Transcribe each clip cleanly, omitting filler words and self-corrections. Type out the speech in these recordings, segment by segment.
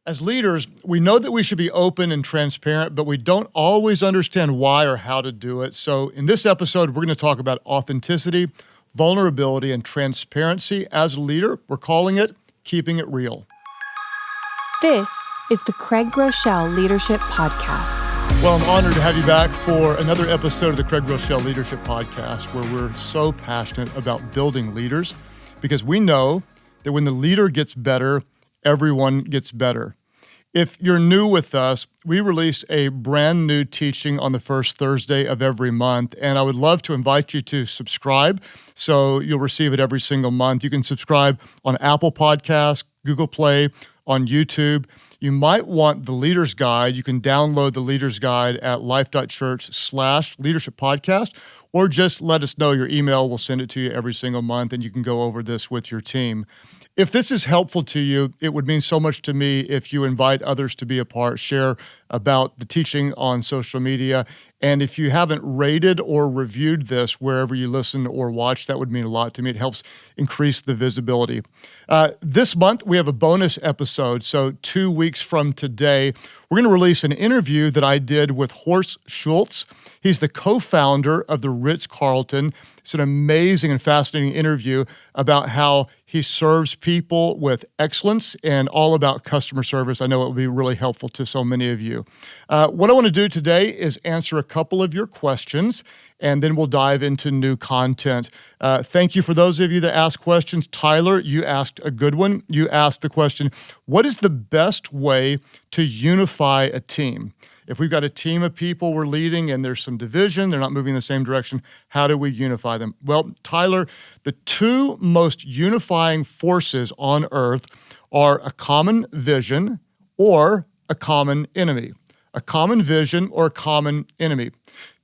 As leaders, we know that we should be open and transparent, but we don't always understand why or how to do it. So in this episode, we're going to talk about authenticity, vulnerability, and transparency. As a leader, we're calling it Keeping It Real. This is the Craig Groeschel Leadership Podcast. Well, I'm honored to have you back for another episode of the Craig Groeschel Leadership Podcast, where we're so passionate about building leaders because we know that when the leader gets better, everyone gets better. If you're new with us, we release a brand new teaching on the first Thursday of every month, and I would love to invite you to subscribe so you'll receive it every single month. You can subscribe on Apple Podcasts, Google Play, on YouTube. You might want the Leader's Guide. You can download the Leader's Guide at Life.Church/Leadership Podcast, or just let us know your email. We'll send it to you every single month, and you can go over this with your team. If this is helpful to you, it would mean so much to me if you invite others to be a part, share about the teaching on social media. And if you haven't rated or reviewed this wherever you listen or watch, that would mean a lot to me. It helps increase the visibility. This month, we have a bonus episode. So 2 weeks from today, we're going to release an interview that I did with Horst Schulze. He's the co-founder of the Ritz-Carlton. It's an amazing and fascinating interview about how he serves people with excellence and all about customer service. I know it will be really helpful to so many of you. What I want to do today is answer a couple of your questions, and then we'll dive into new content. Thank you for those of you that asked questions. Tyler, you asked a good one. You asked the question, what is the best way to unify a team? If we've got a team of people we're leading and there's some division, they're not moving in the same direction, how do we unify them? Well, Tyler, the two most unifying forces on earth are a common vision or a common enemy. A common vision or a common enemy.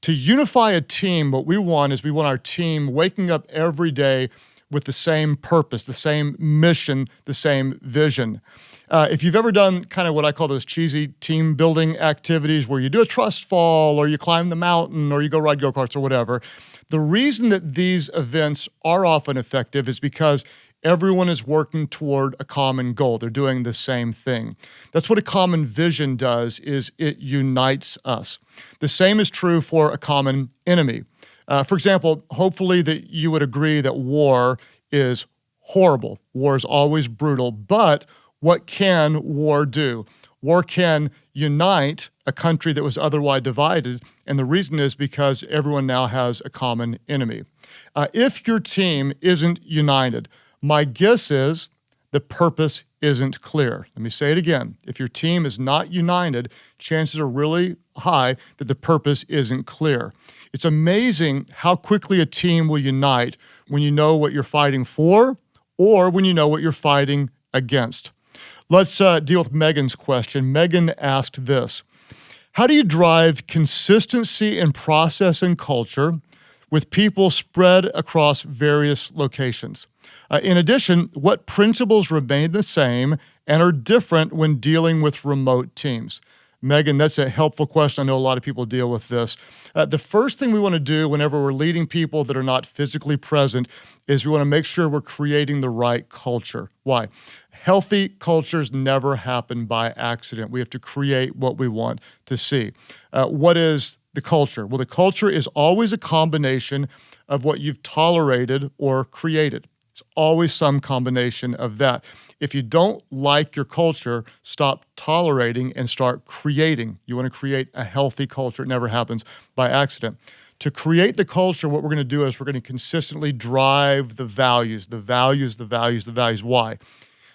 To unify a team, what we want is we want our team waking up every day with the same purpose, the same mission, the same vision. If you've ever done kind of what I call those cheesy team building activities where you do a trust fall or you climb the mountain or you go ride go-karts or whatever, the reason that these events are often effective is because everyone is working toward a common goal. They're doing the same thing. That's what a common vision does, is it unites us. The same is true for a common enemy. For example, hopefully that you would agree that war is horrible. War is always brutal, but what can war do? War can unite a country that was otherwise divided, and the reason is because everyone now has a common enemy. If your team isn't united, my guess is the purpose isn't clear. Let me say it again. If your team is not united, chances are really high that the purpose isn't clear. It's amazing how quickly a team will unite when you know what you're fighting for or when you know what you're fighting against. Let's deal with Megan's question. Megan asked this: how do you drive consistency in process and culture with people spread across various locations? In addition, what principles remain the same and are different when dealing with remote teams? Megan, that's a helpful question. I know a lot of people deal with this. The first thing we want to do whenever we're leading people that are not physically present is we want to make sure we're creating the right culture. Why? Healthy cultures never happen by accident. We have to create what we want to see. What is the culture? Well, the culture is always a combination of what you've tolerated or created. It's always some combination of that. If you don't like your culture, stop tolerating and start creating. You want to create a healthy culture. It never happens by accident. To create the culture, what we're going to do is we're going to consistently drive the values. Why?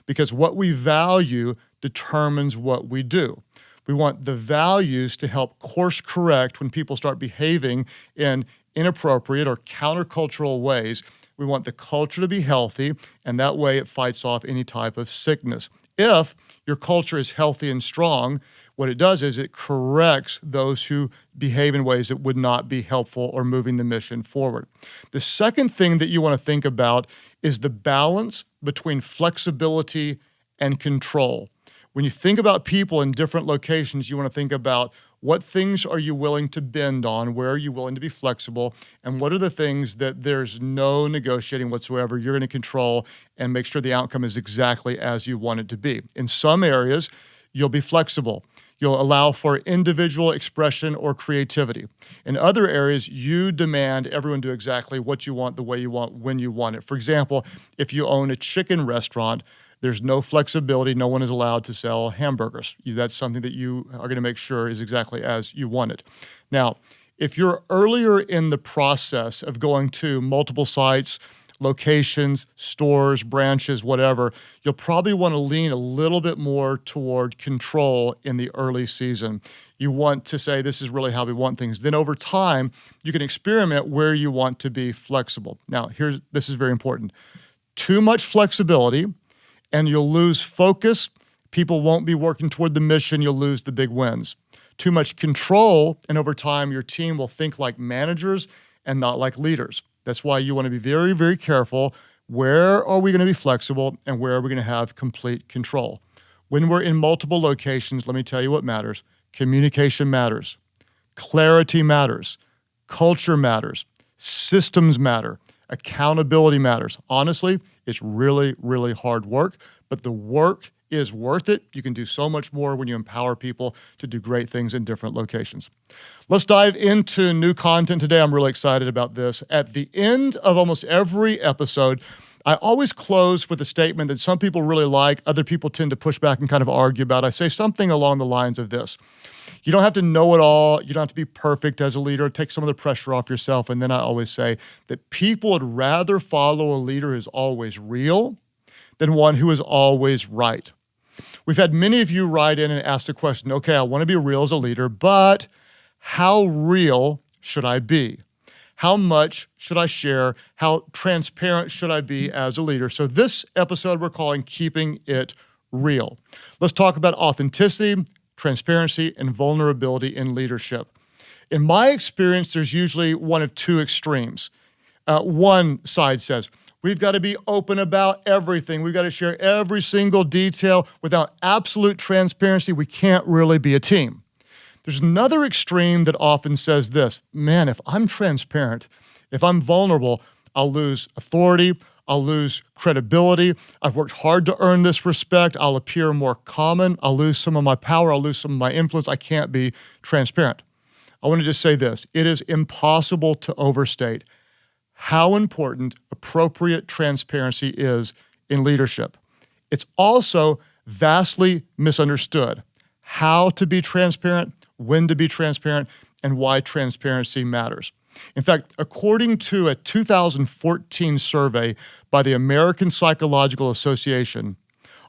Because what we value determines what we do. We want the values to help course correct when people start behaving in inappropriate or countercultural ways. We want the culture to be healthy, and that way it fights off any type of sickness. If your culture is healthy and strong, what it does is it corrects those who behave in ways that would not be helpful or moving the mission forward. The second thing that you want to think about is the balance between flexibility and control. When you think about people in different locations, you want to think about what things are you willing to bend on, where are you willing to be flexible, and what are the things that there's no negotiating whatsoever you're going to control and make sure the outcome is exactly as you want it to be. In some areas, you'll be flexible. You'll allow for individual expression or creativity. In other areas, you demand everyone do exactly what you want, the way you want, when you want it. For example, if you own a chicken restaurant, there's no flexibility. No one is allowed to sell hamburgers. That's something that you are going to make sure is exactly as you want it. Now, if you're earlier in the process of going to multiple sites, locations, stores, branches, whatever, you'll probably want to lean a little bit more toward control in the early season. You want to say, this is really how we want things. Then over time, you can experiment where you want to be flexible. Now, this is very important. Too much flexibility, and you'll lose focus. People won't be working toward the mission. You'll lose the big wins. Too much control, and over time, your team will think like managers and not like leaders. That's why you want to be very, very careful. Where are we going to be flexible and where are we going to have complete control? When we're in multiple locations, let me tell you what matters. Communication matters. Clarity matters. Culture matters. Systems matter. Accountability matters. Honestly, it's really, really hard work, but the work is worth it. You can do so much more when you empower people to do great things in different locations. Let's dive into new content today. I'm really excited about this. At the end of almost every episode, I always close with a statement that some people really like, other people tend to push back and kind of argue about. I say something along the lines of this. You don't have to know it all. You don't have to be perfect as a leader. Take some of the pressure off yourself. And then I always say that people would rather follow a leader who's always real than one who is always right. We've had many of you write in and ask the question, okay, I want to be real as a leader, but how real should I be? How much should I share? How transparent should I be as a leader? So this episode we're calling Keeping It Real. Let's talk about authenticity, transparency, and vulnerability in leadership. In my experience, there's usually one of two extremes. One side says, we've got to be open about everything. We've got to share every single detail. Without absolute transparency, we can't really be a team. There's another extreme that often says this, man, if I'm transparent, if I'm vulnerable, I'll lose authority, I'll lose credibility. I've worked hard to earn this respect. I'll appear more common. I'll lose some of my power. I'll lose some of my influence. I can't be transparent. I want to just say this. It is impossible to overstate how important appropriate transparency is in leadership. It's also vastly misunderstood how to be transparent, when to be transparent, and why transparency matters. In fact, according to a 2014 survey by the American Psychological Association,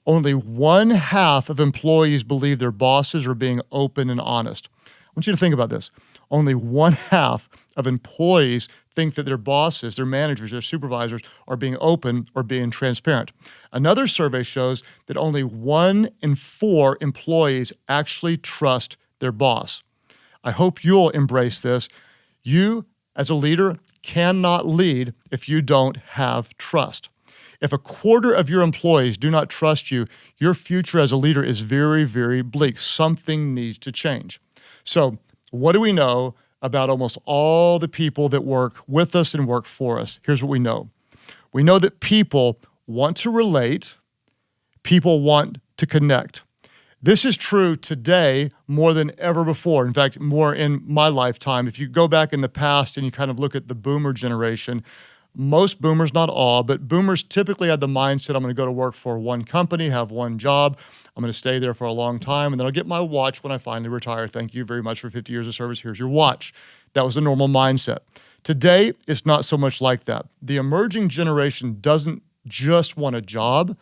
only 1/2 of employees believe their bosses are being open and honest. I want you to think about this. Only 1/2 of employees think that their bosses, their managers, their supervisors are being open or being transparent. Another survey shows that only 1 in 4 employees actually trust their boss. I hope you'll embrace this. You, as a leader, cannot lead if you don't have trust. If 1/4 of your employees do not trust you, your future as a leader is very, very bleak. Something needs to change. So, what do we know about almost all the people that work with us and work for us? Here's what we know. We know that people want to relate, people want to connect. This is true today more than ever before. In fact, more in my lifetime. If you go back in the past and you kind of look at the boomer generation, most boomers, not all, but boomers typically had the mindset, I'm going to go to work for one company, have one job, I'm going to stay there for a long time, and then I'll get my watch when I finally retire. Thank you very much for 50 years of service. Here's your watch. That was the normal mindset. Today, it's not so much like that. The emerging generation doesn't just want a job.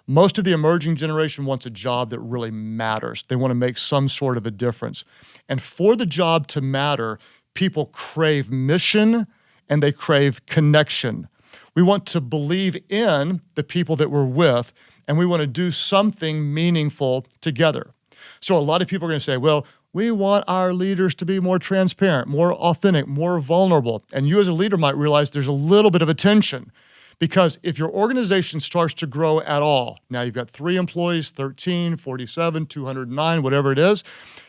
Most of the emerging generation wants a job that really matters. They want to make some sort of a difference. And for the job to matter, people crave mission and they crave connection. We want to believe in the people that we're with, and we want to do something meaningful together. So a lot of people are going to say, well, we want our leaders to be more transparent, more authentic, more vulnerable. And you as a leader might realize there's a little bit of a tension. Because if your organization starts to grow at all, now you've got 3 employees, 13, 47, 209, whatever it is,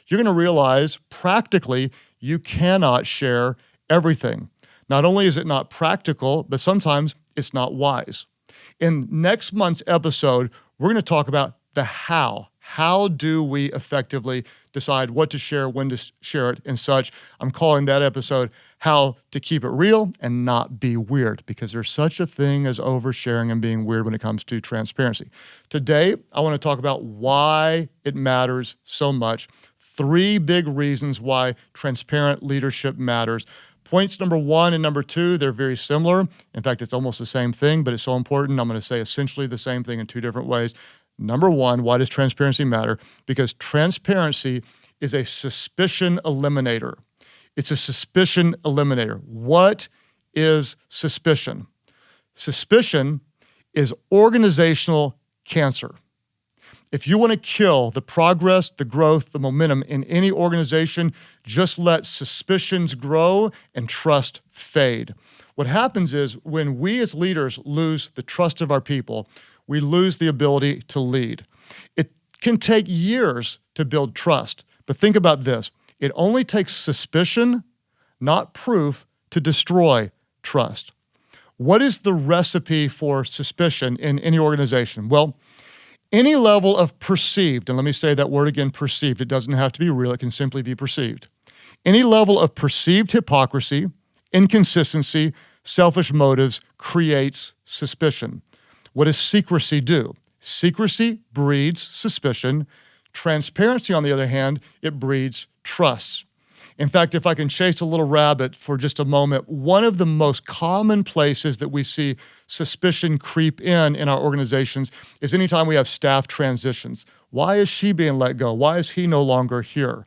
you're going to realize practically you cannot share everything. Not only is it not practical, but sometimes it's not wise. In next month's episode, we're going to talk about the how. How do we effectively decide what to share, when to share it, and such? I'm calling that episode How to Keep It Real and Not Be Weird, because there's such a thing as oversharing and being weird when it comes to transparency. Today, I want to talk about why it matters so much. 3 big reasons why transparent leadership matters. Points number 1 and number 2, they're very similar. In fact, it's almost the same thing, but it's so important. I'm going to say essentially the same thing in 2 different ways. Number 1, why does transparency matter? Because transparency is a suspicion eliminator. It's a suspicion eliminator. What is suspicion? Suspicion is organizational cancer. If you want to kill the progress, the growth, the momentum in any organization, just let suspicions grow and trust fade. What happens is when we as leaders lose the trust of our people, we lose the ability to lead. It can take years to build trust, but think about this. It only takes suspicion, not proof, to destroy trust. What is the recipe for suspicion in any organization? Well, any level of perceived, and let me say that word again, perceived. It doesn't have to be real. It can simply be perceived. Any level of perceived hypocrisy, inconsistency, selfish motives creates suspicion. What does secrecy do? Secrecy breeds suspicion. Transparency, on the other hand, it breeds trust. In fact, if I can chase a little rabbit for just a moment, one of the most common places that we see suspicion creep in our organizations is anytime we have staff transitions. Why is she being let go? Why is he no longer here?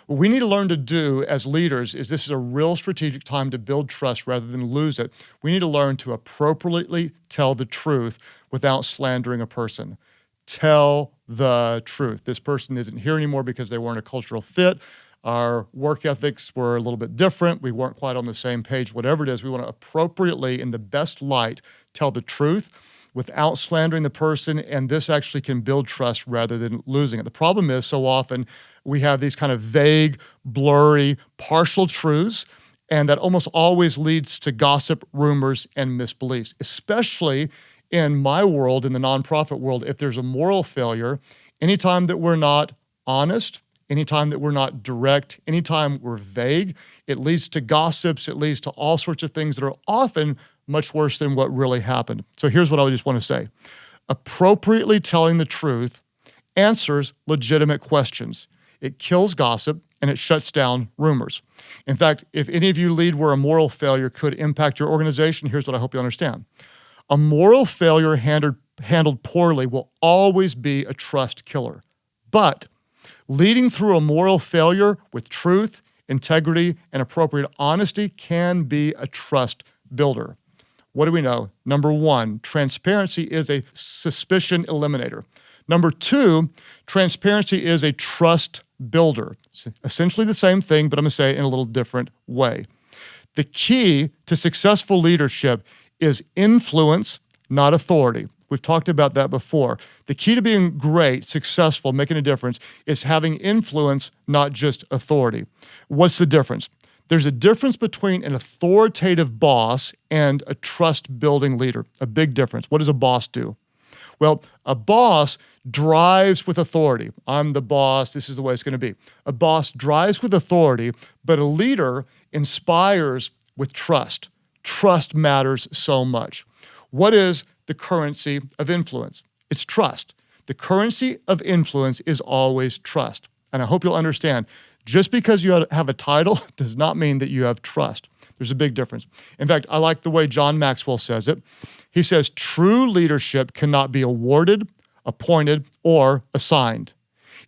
What we need to learn to do as leaders is this is a real strategic time to build trust rather than lose it. We need to learn to appropriately tell the truth without slandering a person. Tell the truth. This person isn't here anymore because they weren't a cultural fit. Our work ethics were a little bit different. We weren't quite on the same page. Whatever it is, we want to appropriately, in the best light, tell the truth without slandering the person, and this actually can build trust rather than losing it. The problem is so often we have these kind of vague, blurry, partial truths, and that almost always leads to gossip, rumors, and misbeliefs, especially in my world, in the nonprofit world. If there's a moral failure, anytime that we're not honest, anytime that we're not direct, anytime we're vague, it leads to gossips, it leads to all sorts of things that are often much worse than what really happened. So here's what I just want to say. Appropriately telling the truth answers legitimate questions. It kills gossip and it shuts down rumors. In fact, if any of you lead where a moral failure could impact your organization, here's what I hope you understand. A moral failure handled poorly will always be a trust killer. But leading through a moral failure with truth, integrity, and appropriate honesty can be a trust builder. What do we know? Number 1, transparency is a suspicion eliminator. Number 2, transparency is a trust builder. It's essentially the same thing, but I'm going to say it in a little different way. The key to successful leadership is influence, not authority. We've talked about that before. The key to being great, successful, making a difference is having influence, not just authority. What's the difference? There's a difference between an authoritative boss and a trust-building leader, a big difference. What does a boss do? Well, a boss drives with authority. I'm the boss, this is the way it's going to be. A boss drives with authority, but a leader inspires with trust. Trust matters so much. What is the currency of influence? It's trust. The currency of influence is always trust. And I hope you'll understand, just because you have a title does not mean that you have trust. There's a big difference. In fact, I like the way John Maxwell says it. He says, true leadership cannot be awarded, appointed, or assigned.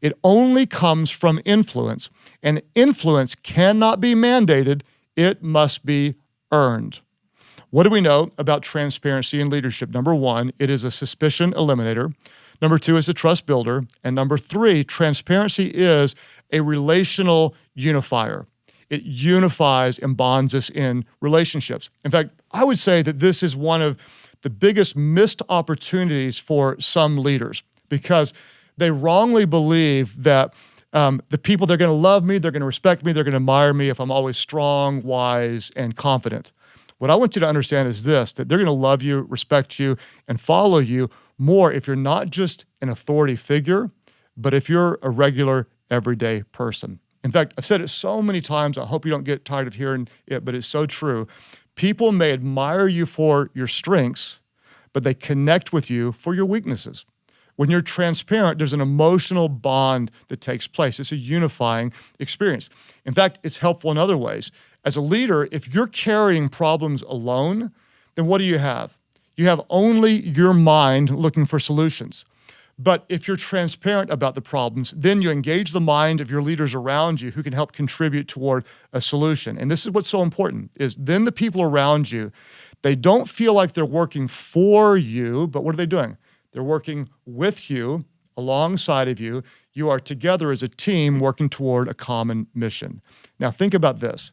It only comes from influence, and influence cannot be mandated. It must be earned. What do we know about transparency in leadership? Number 1, it is a suspicion eliminator. Number 2, it's a trust builder. And number 3, transparency is a relational unifier. It unifies and bonds us in relationships. In fact, I would say that this is one of the biggest missed opportunities for some leaders because they wrongly believe that the people, they're going to love me, they're going to respect me, they're going to admire me if I'm always strong, wise, and confident. What I want you to understand is this, that they're going to love you, respect you, and follow you more if you're not just an authority figure, but if you're a regular, everyday person. In fact, I've said it so many times, I hope you don't get tired of hearing it, but it's so true. People may admire you for your strengths, but they connect with you for your weaknesses. When you're transparent, there's an emotional bond that takes place. It's a unifying experience. In fact, it's helpful in other ways. As a leader, if you're carrying problems alone, then what do you have? You have only your mind looking for solutions. But if you're transparent about the problems, then you engage the mind of your leaders around you who can help contribute toward a solution. And this is what's so important, is then the people around you, they don't feel like they're working for you, but what are they doing? They're working with you, alongside of you. You are together as a team working toward a common mission. Now think about this.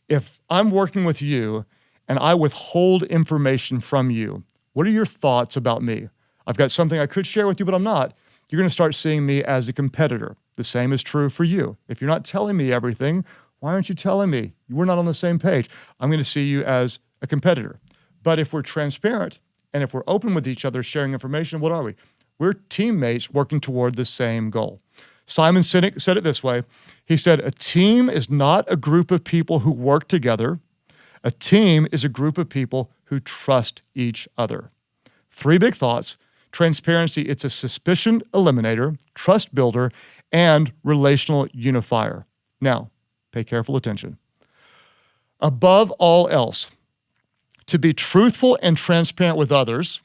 If I'm working with you and I withhold information from you, what are your thoughts about me? I've got something I could share with you, but I'm not. You're going to start seeing me as a competitor. The same is true for you. If you're not telling me everything, why aren't you telling me? We're not on the same page. I'm going to see you as a competitor. But if we're transparent and if we're open with each other, sharing information, what are we? We're teammates working toward the same goal. Simon Sinek said it this way. He said, a team is not a group of people who work together. A team is a group of people who trust each other. 3 big thoughts. Transparency, it's a suspicion eliminator, trust builder, and relational unifier. Now, pay careful attention. Above all else, to be truthful and transparent with others,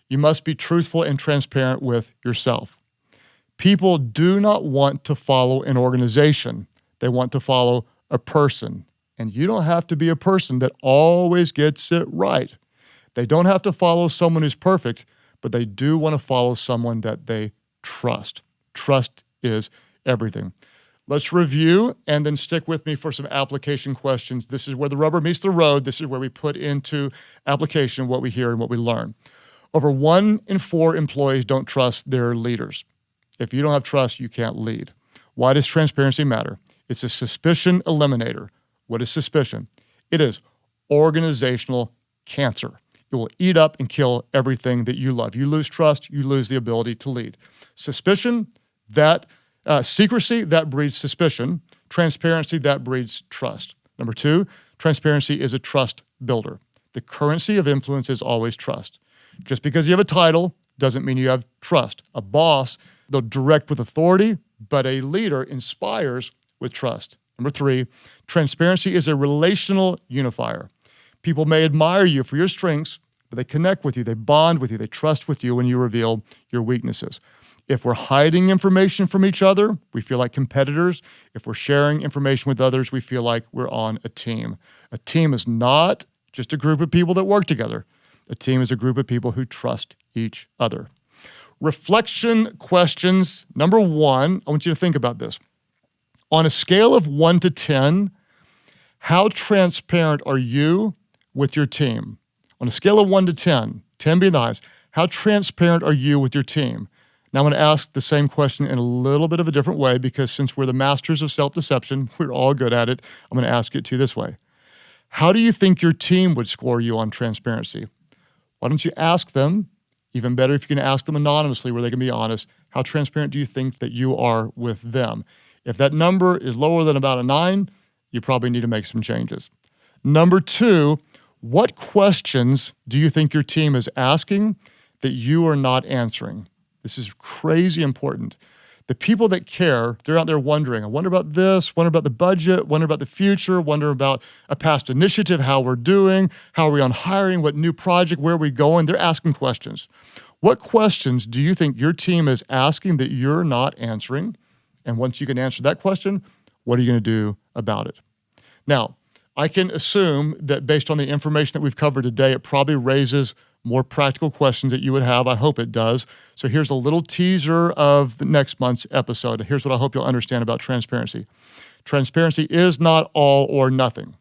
you must be truthful and transparent with yourself. People do not want to follow an organization. They want to follow a person. And you don't have to be a person that always gets it right. They don't have to follow someone who's perfect, but they do want to follow someone that they trust. Trust is everything. Let's review and then stick with me for some application questions. This is where the rubber meets the road. This is where we put into application what we hear and what we learn. Over 1 in 4 employees don't trust their leaders. If you don't have trust, you can't lead. Why does transparency matter? It's a suspicion eliminator. What is suspicion? It is organizational cancer. It will eat up and kill everything that you love. You lose trust, you lose the ability to lead. Suspicion, secrecy, that breeds suspicion. Transparency, that breeds trust. Number 2, transparency is a trust builder. The currency of influence is always trust. Just because you have a title doesn't mean you have trust. A boss, they'll direct with authority, but a leader inspires with trust. Number 3, transparency is a relational unifier. People may admire you for your strengths, but they connect with you, they bond with you, they trust with you when you reveal your weaknesses. If we're hiding information from each other, we feel like competitors. If we're sharing information with others, we feel like we're on a team. A team is not just a group of people that work together. A team is a group of people who trust each other. Reflection questions. Number 1, I want you to think about this. On a scale of 1 to 10, how transparent are you with your team? On a scale of 1 to 10, 10 being the highest, how transparent are you with your team? Now I'm going to ask the same question in a little bit of a different way because since we're the masters of self-deception, we're all good at it. I'm going to ask it to you this way. How do you think your team would score you on transparency? Why don't you ask them, even better if you can ask them anonymously where they can be honest, how transparent do you think that you are with them? If that number is lower than about a 9, you probably need to make some changes. Number 2, what questions do you think your team is asking that you are not answering? This is crazy important. The people that care, they're out there wondering, I wonder about this, wonder about the budget, wonder about the future, wonder about a past initiative, how we're doing, how are we on hiring, what new project, where are we going? They're asking questions. What questions do you think your team is asking that you're not answering? And once you can answer that question, what are you going to do about it? Now, I can assume that based on the information that we've covered today, it probably raises more practical questions that you would have. I hope it does. So here's a little teaser of the next month's episode. Here's what I hope you'll understand about transparency. Transparency is not all or nothing.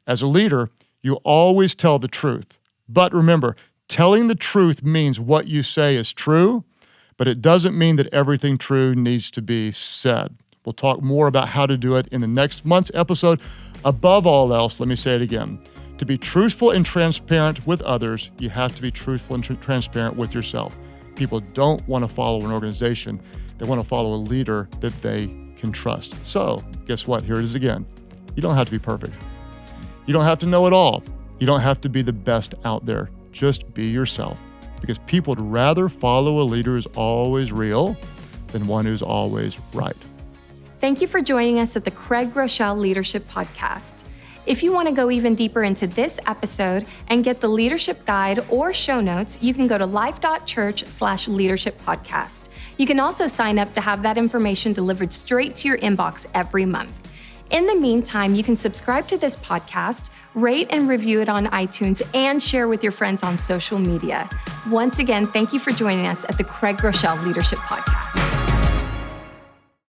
As a leader, you always tell the truth. But remember, telling the truth means what you say is true, but it doesn't mean that everything true needs to be said. We'll talk more about how to do it in the next month's episode. Above all else, let me say it again. To be truthful and transparent with others, you have to be truthful and transparent with yourself. People don't want to follow an organization. They want to follow a leader that they can trust. So guess what? Here it is again. You don't have to be perfect. You don't have to know it all. You don't have to be the best out there. Just be yourself, because people would rather follow a leader who's always real than one who's always right. Thank you for joining us at the Craig Groeschel Leadership Podcast. If you want to go even deeper into this episode and get the leadership guide or show notes, you can go to Life.Church/leadership podcast. You can also sign up to have that information delivered straight to your inbox every month. In the meantime, you can subscribe to this podcast, rate and review it on iTunes, and share with your friends on social media. Once again, thank you for joining us at the Craig Groeschel Leadership Podcast.